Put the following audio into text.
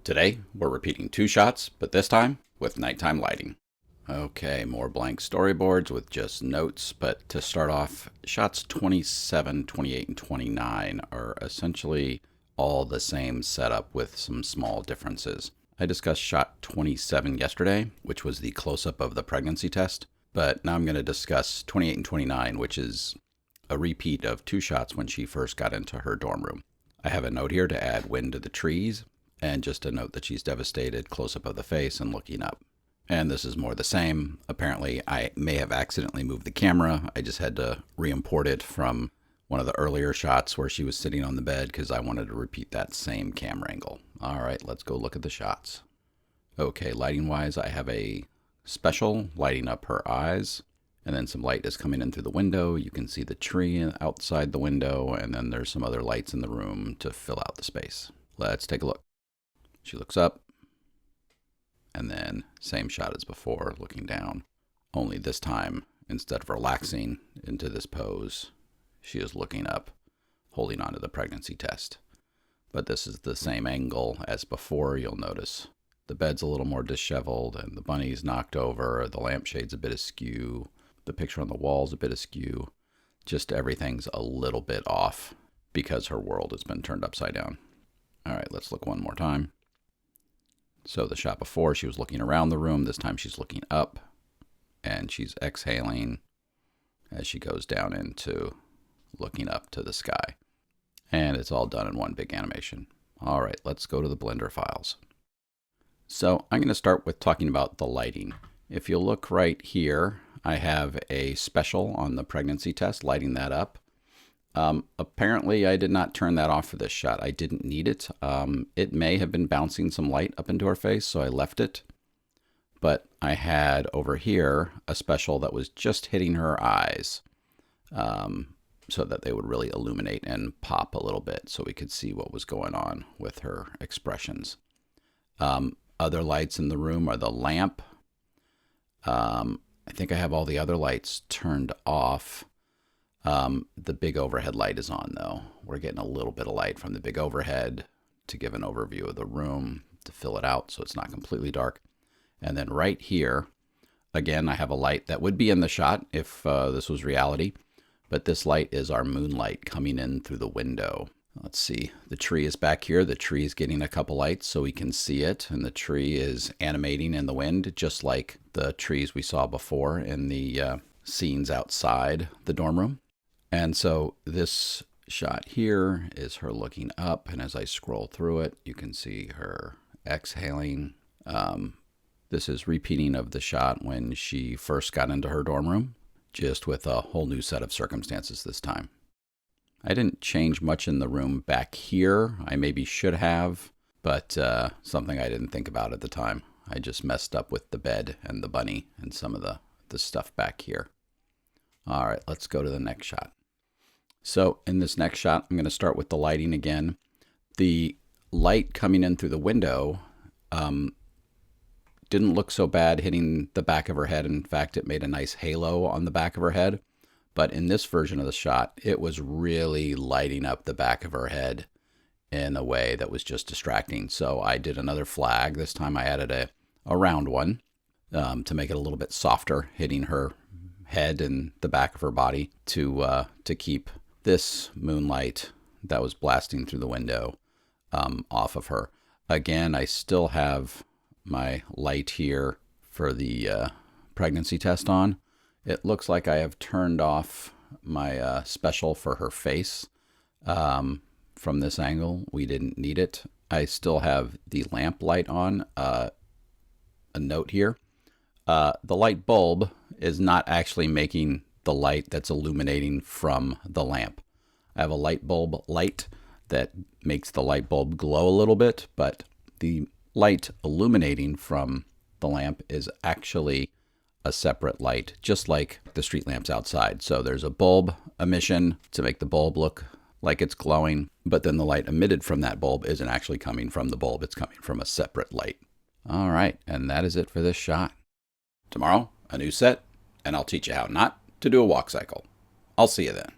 Today, we're repeating 2 shots, but this time with nighttime lighting. Okay, more blank storyboards with just notes, but to start off, shots 27, 28, and 29 are essentially all the same setup with some small differences. I discussed shot 27 yesterday, which was the close-up of the pregnancy test, but now I'm going to discuss 28 and 29, which is a repeat of 2 shots when she first got into her dorm room. I have a note here to add wind to the trees, and just a note that she's devastated, close-up of the face and looking up. And this is more the same. Apparently, I may have accidentally moved the camera. I just had to re-import it from one of the earlier shots where she was sitting on the bed because I wanted to repeat that same camera angle. All right, let's go look at the shots. Okay, lighting-wise, I have a special lighting up her eyes, and then some light is coming in through the window. You can see the tree outside the window, and then there's some other lights in the room to fill out the space. Let's take a look. She looks up, and then same shot as before, looking down. Only this time, instead of relaxing into this pose, she is looking up, holding on to the pregnancy test. But this is the same angle as before. You'll notice the bed's a little more disheveled, and the bunny's knocked over, the lampshade's a bit askew, the picture on the wall's a bit askew. Just everything's a little bit off because her world has been turned upside down. All right, let's look one more time. So the shot before, she was looking around the room. This time she's looking up, and she's exhaling as she goes down into looking up to the sky. And it's all done in one big animation. All right, let's go to the Blender files. So I'm going to start with talking about the lighting. If you look right here, I have a special on the pregnancy test, lighting that up. Apparently I did not turn that off for this shot. I didn't need it. It may have been bouncing some light up into her face, so I left it. But I had over here a special that was just hitting her eyes, so that they would really illuminate and pop a little bit so we could see what was going on with her expressions. Other lights in the room are the lamp. I think I have all the other lights turned off. The big overhead light is on though. We're getting a little bit of light from the big overhead to give an overview of the room, to fill it out so it's not completely dark. And then right here, again, I have a light that would be in the shot if this was reality, but this light is our moonlight coming in through the window. Let's see, the tree is back here. The tree is getting a couple lights so we can see it, and the tree is animating in the wind, just like the trees we saw before in the scenes outside the dorm room. And so this shot here is her looking up, and as I scroll through it, you can see her exhaling. This is repeating of the shot when she first got into her dorm room, just with a whole new set of circumstances this time. I didn't change much in the room back here. I maybe should have, but something I didn't think about at the time. I just messed up with the bed and the bunny and some of the stuff back here. All right, let's go to the next shot. So in this next shot, I'm going to start with the lighting again. The light coming in through the window didn't look so bad hitting the back of her head. In fact, it made a nice halo on the back of her head. But in this version of the shot, it was really lighting up the back of her head in a way that was just distracting. So I did another flag. This time I added a round one to make it a little bit softer, hitting her head and the back of her body to keep this moonlight that was blasting through the window off of her. Again, I still have my light here for the pregnancy test on. It looks like I have turned off my special for her face from this angle. We didn't need it. I still have the lamp light on. A note here. The light bulb is not actually making the light that's illuminating from the lamp. I have a light bulb light that makes the light bulb glow a little bit, but the light illuminating from the lamp is actually a separate light, just like the street lamps outside. So there's a bulb emission to make the bulb look like it's glowing, but then the light emitted from that bulb isn't actually coming from the bulb. It's coming from a separate light. All right, and that is it for this shot. Tomorrow, a new set, and I'll teach you how not to do a walk cycle. I'll see you then.